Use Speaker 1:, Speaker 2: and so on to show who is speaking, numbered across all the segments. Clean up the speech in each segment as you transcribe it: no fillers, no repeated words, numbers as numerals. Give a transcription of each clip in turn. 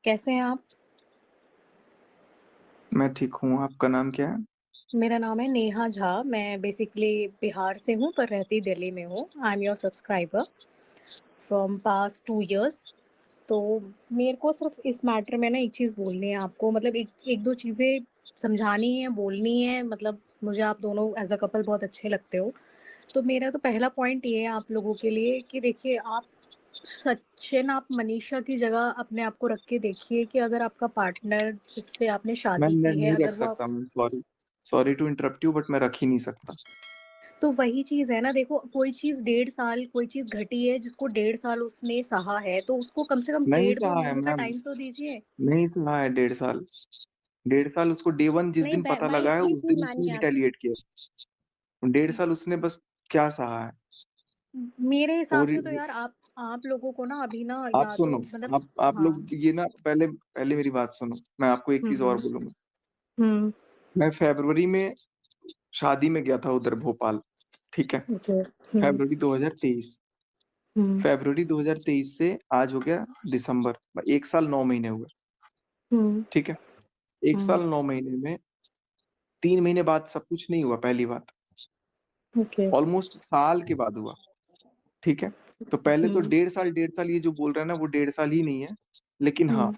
Speaker 1: कैसे हैं आप?
Speaker 2: मैं ठीक हूँ, आपका नाम क्या है?
Speaker 1: मेरा नाम है नेहा झा, मैं बेसिकली बिहार से हूँ पर रहती दिल्ली में हूँ। I am your subscriber from past 2 years. तो मेरे को सिर्फ़ इस मैटर में ना एक चीज़ बोलनी है आपको, मतलब एक 1-2 चीज़ें समझानी है, बोलनी है, मतलब मुझे आप दोनों एज़ अ कपल बहुत अच्छे लगते हो। तो मेरा तो पहला पॉइंट ये है आप लोगों के लिए कि देखिए आप सचिन, आप मनीषा की जगह अपने आप को रख के देखिए कि अगर आपका पार्टनर जिससे आपने
Speaker 2: मैं
Speaker 1: शादी
Speaker 2: मैं
Speaker 1: की है,
Speaker 2: नहीं रख
Speaker 1: अगर वो
Speaker 2: सकता ma'am, sorry. Sorry to interrupt you but मैं रख ही नहीं सकता।
Speaker 1: तो वही चीज़ है ना, देखो कोई चीज़ 1.5 साल कोई चीज़ घटी है जिसको 1.5 साल उसने सहा है, तो उसको कम से कम
Speaker 2: नहीं
Speaker 1: 1.5-2
Speaker 2: सहा है
Speaker 1: महीने का
Speaker 2: मैम,
Speaker 1: टाइम तो दीजिए।
Speaker 2: नहीं सहा है 1.5 साल। 1.5 साल उसको डे 1 जिस
Speaker 1: नहीं
Speaker 2: दिन पता
Speaker 1: मैं
Speaker 2: लगा है
Speaker 1: ये
Speaker 2: उस
Speaker 1: चीज़
Speaker 2: दिन
Speaker 1: मानिए
Speaker 2: उसने
Speaker 1: आप,
Speaker 2: रिटेलिएट किया। 1.5 साल उसने बस क्या सहा है?
Speaker 1: मेरे हिसाब
Speaker 2: और
Speaker 1: से तो यार आप लोगों को ना अभी ना
Speaker 2: आप
Speaker 1: या तो
Speaker 2: सुनो,
Speaker 1: मतलब
Speaker 2: आप
Speaker 1: हाँ।
Speaker 2: लोग ये ना पहले पहले मेरी बात सुनो, मैं आपको एक
Speaker 1: हुँ,
Speaker 2: चीज़ और
Speaker 1: हुँ।
Speaker 2: बोलूँगा।
Speaker 1: हुँ,
Speaker 2: मैं फरवरी में शादी में गया था उधर भोपाल, ठीक है?
Speaker 1: ओके। हुँ,
Speaker 2: फरवरी 2023।
Speaker 1: हुँ,
Speaker 2: फरवरी 2023 से आज हो गया दिसंबर, 1 साल 9 महीने हुए,
Speaker 1: हुँ,
Speaker 2: ठीक है? 1
Speaker 1: हुँ,
Speaker 2: साल 9 महीने में 3 महीने बाद सब कुछ नहीं हुआ, पहली बात।
Speaker 1: ओके।
Speaker 2: ऑलमोस्ट साल के बाद हुआ, ठीक है? तो पहले तो
Speaker 1: हुँ,
Speaker 2: डेढ़ साल ये जो बोल रहा है ना, वो 1.5 साल ही नहीं है। लेकिन हाँ,
Speaker 1: हुँ।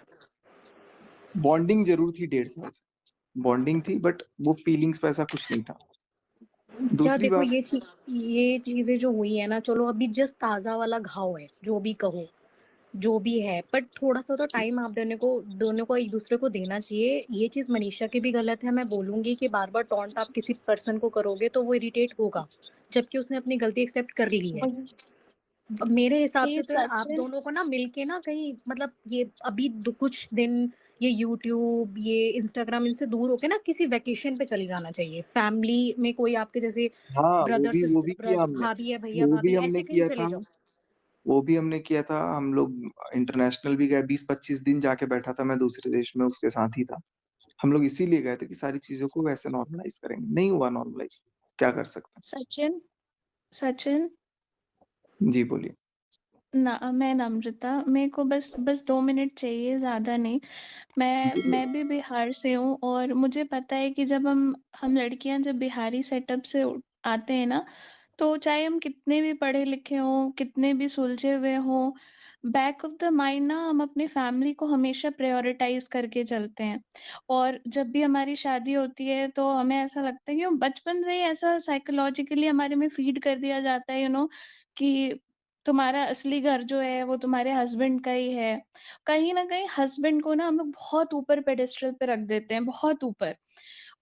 Speaker 2: बॉन्डिंग ज़रूर थी 1.5 साल से। बॉन्डिंग थी बट वो फीलिंग्स वैसा कुछ नहीं था।
Speaker 1: क्या
Speaker 2: दूसरी
Speaker 1: देखो
Speaker 2: बात,
Speaker 1: ये चीज़ें जो हुई है ना, चलो अभी जस्ट ताज़ा वाला घाव है, जो भी कहो। जो भी है, बट थोड़ा-सा तो टाइम आप दोनों को एक-दूसरे को देना चाहिए। ये चीज़ मनीषा की भी गलत है, मैं बोलूँगी कि बार-बार टॉन्ट आप किसी पर्सन को करोगे तो वो इरिटेट होगा, जबकि उसने अपनी गलती एक्सेप्ट कर ली है।
Speaker 3: वही।
Speaker 1: मेरे हिसाब से
Speaker 3: ये
Speaker 1: तो यार आप
Speaker 3: सचिन।
Speaker 1: दोनों को ना मिलके ना कहीं मतलब ये अभी कुछ दिन ये यूट्यूब, ये इंस्टाग्राम इनसे दूर होके ना किसी वेकेशन पे चले जाना चाहिए। फैमिली में कोई आपके जैसे
Speaker 2: हाँ, वो भी किया
Speaker 1: ब्रदर
Speaker 2: हमने।
Speaker 1: भाभी है,
Speaker 2: वो भी
Speaker 1: भैया-भाभी
Speaker 2: हमने
Speaker 1: ऐसे कहीं
Speaker 2: किया
Speaker 1: चले
Speaker 2: था।
Speaker 1: जाओ।
Speaker 2: वो भी हमने किया था। हम लोग इंटरनेशनल भी गए, 20-25 दिन जाके बैठा था मैं दूसरे देश में, उसके साथ ही था। हम लोग इसीलिए गए थे कि सारी चीज़ों को वैसे नॉर्मलाइज़ करेंगे। नहीं हुआ नॉर्मलाइज़, क्या कर सकते हैं?
Speaker 3: सचिन। सचिन।
Speaker 2: जी, बोलिए।
Speaker 3: मैं नम्रता, मेरे को बस बस 2 मिनट चाहिए, ज़्यादा नहीं।
Speaker 2: जी,
Speaker 3: मैं भी बिहार से हूँ और मुझे पता है कि जब हम लड़कियाँ जब बिहारी सेटअप से आते हैं ना, तो चाहे हम कितने भी पढ़े-लिखे हों, कितने भी सुलझे हुए हों, बैक ऑफ द माइंड ना हम अपनी फैमिली को हमेशा प्रायोरिटाइज़ करके चलते हैं। और जब भी हमारी शादी होती है, तो हमें ऐसा लगता है कि हम बचपन से ही ऐसा साइकोलॉजिकली हमारे में फीड कर दिया जाता है कि तुम्हारा असली घर जो है, वो तुम्हारे हस्बैंड का ही है। कहीं न कहीं हस्बैंड को ना हम लोग बहुत ऊपर पेडेस्टल पे रख देते हैं, बहुत ऊपर।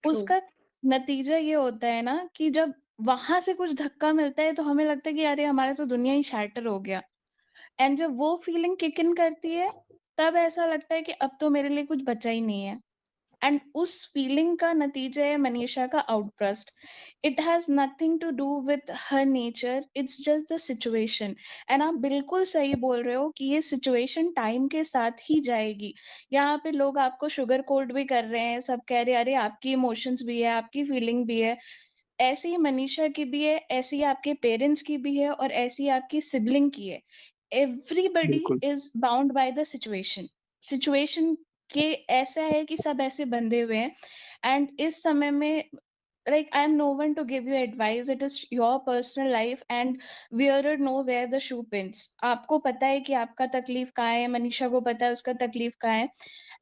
Speaker 1: ट्रू।
Speaker 3: उसका नतीजा ये होता है ना कि जब वहाँ से कुछ धक्का मिलता है तो हमें लगता है कि अरे हमारा तो दुनिया ही शैटर हो गया। एंड जब वो फीलिंग किक इन करती है, तब ऐसा लगता है कि अब तो मेरे लिए कुछ बचा ही नहीं है। एंड उस फीलिंग का नतीजा है मनीषा का outburst. It has nothing to do with her nature, it's just the situation. And आप बिल्कुल सही बोल रहे हो कि ये सिचुएशन टाइम के साथ ही जाएगी। यहाँ पे लोग आपको शुगर कोट भी कर रहे हैं, सब कह रहे हैं अरे आपकी इमोशंस भी है, आपकी फीलिंग भी है। ऐसी ही मनीषा की भी है, ऐसी ही आपके पेरेंट्स की भी है और ऐसी ही आपकी सिबलिंग की है। एवरीबॉडी
Speaker 2: बिल्कुल।
Speaker 3: Is bound by the situation. Situation के ऐसा है कि सब ऐसे बंधे हुए हैं। एंड इस समय में like I am no one to give you advice, it is your personal life and wearer know where the shoe pins. आपको पता है कि आपका तकलीफ कहाँ है, मनीषा को पता है उसका तकलीफ कहाँ है।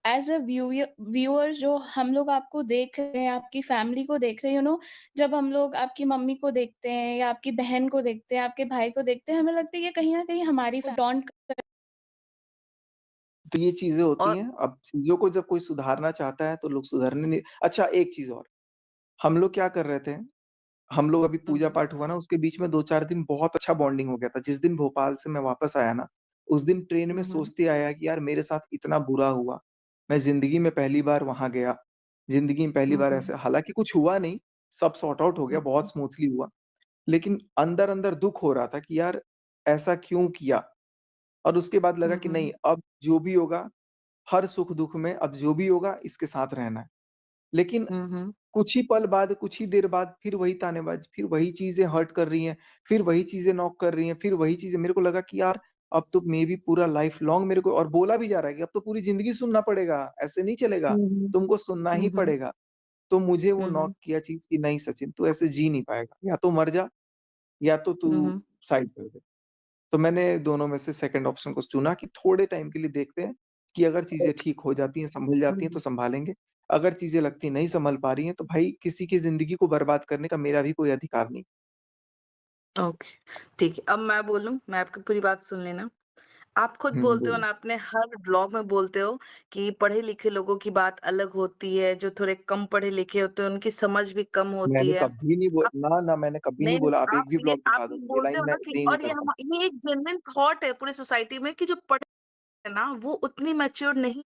Speaker 3: एज अ व्यूअर जो हम लोग आपको देख रहे हैं, आपकी फैमिली को देख रहे हैं, जब हम लोग आपकी मम्मी को देखते हैं या आपकी बहन को देखते हैं, आपके भाई को देखते हैं, हमें लगता है ये कहीं ना कहीं हमारी डोंट।
Speaker 2: तो ये चीज़ें होती
Speaker 3: और
Speaker 2: हैं, अब चीज़ों को जब कोई सुधारना चाहता है तो लोग सुधरने नहीं। अच्छा, एक चीज़ और, हम लोग क्या कर रहे थे, हम लोग अभी पूजा-पाठ हुआ ना, उसके बीच में 2-4 दिन बहुत अच्छा बॉन्डिंग हो गया था। जिस दिन भोपाल से मैं वापस आया ना, उस दिन ट्रेन में सोचते आया कि यार मेरे साथ इतना बुरा हुआ। मैं ज़िंदगी में पहली बार वहाँ गया। ज़िंदगी में पहली बार ऐसे, हालाँकि कुछ हुआ नहीं, सब सॉर्ट आउट हो गया, बहुत स्मूथली हुआ। लेकिन अंदर-अंदर दुःख हो रहा था कि यार ऐसा क्यों किया? और उसके बाद लगा कि नहीं, अब जो भी होगा, हर सुख-दुःख में अब जो भी होगा इसके साथ रहना है। लेकिन कुछ ही पल बाद, कुछ ही देर बाद फिर वही तानेबाज़ी, फिर वही चीज़ें हर्ट कर रही हैं, फिर वही चीज़ें नॉक कर रही हैं, फिर वही चीज़ें, मेरे को लगा कि यार अब तो मेबी पूरा लाइफ लॉन्ग मेरे को और बोला भी जा रहा है कि अब तो पूरी ज़िंदगी सुनना पड़ेगा, ऐसे नहीं चलेगा,
Speaker 1: हुँ, हुँ।
Speaker 2: तुमको सुनना
Speaker 1: हुँ,
Speaker 2: ही
Speaker 1: हुँ।
Speaker 2: पड़ेगा। तो मुझे वो
Speaker 1: हुँ,
Speaker 2: नॉक
Speaker 1: हुँ।
Speaker 2: किया चीज़ कि नहीं सचिन तू ऐसे जी नहीं पाएगा, या तो मर जा या तो तू
Speaker 1: हुँ, हुँ।
Speaker 2: साइड कर दे। तो मैंने दोनों में से सेकंड ऑप्शन को चुना कि थोड़े टाइम के लिए देखते हैं कि अगर चीज़ें
Speaker 1: ओके।
Speaker 2: ठीक हो जाती हैं, सँभल
Speaker 1: हुँ,
Speaker 2: जाती हैं तो
Speaker 1: हुँ।
Speaker 2: सँभालेंगे। अगर चीज़ें लगती नहीं सँभल पा रही हैं, तो भाई किसी की ज़िंदगी को बर्बाद करने का मेरा भी कोई अधिकार नहीं।
Speaker 4: ओके, ठीक है। अब मैं बोलूँ, मैं आपकी पूरी बात सुन लेना। आप खुद
Speaker 2: हुँ,
Speaker 4: बोलते हो
Speaker 2: बोलिए।
Speaker 4: ना, अपने हर ब्लॉग में बोलते हो कि पढ़े-लिखे लोगों की बात अलग होती है, जो थोड़े कम पढ़े-लिखे होते हैं, उनकी समझ भी कम होती
Speaker 2: मैंने
Speaker 4: है।
Speaker 2: कभी नहीं बो
Speaker 4: आप
Speaker 2: ना, ना मैंने कभी नहीं
Speaker 4: नहीं,
Speaker 2: बोला,
Speaker 4: नहीं,
Speaker 2: आप एक भी ब्लॉग
Speaker 4: आप
Speaker 2: दिखा दो,
Speaker 4: ये
Speaker 2: ये
Speaker 4: बोलते
Speaker 2: लाइन
Speaker 4: हो
Speaker 2: मैं
Speaker 4: ना कि
Speaker 2: नहीं
Speaker 4: और
Speaker 2: उगलता।
Speaker 4: ये एक जेन्युइन थॉट है पूरी सोसाइटी में कि जो पढ़े हैं ना, वो उतनी मैच्योर नहीं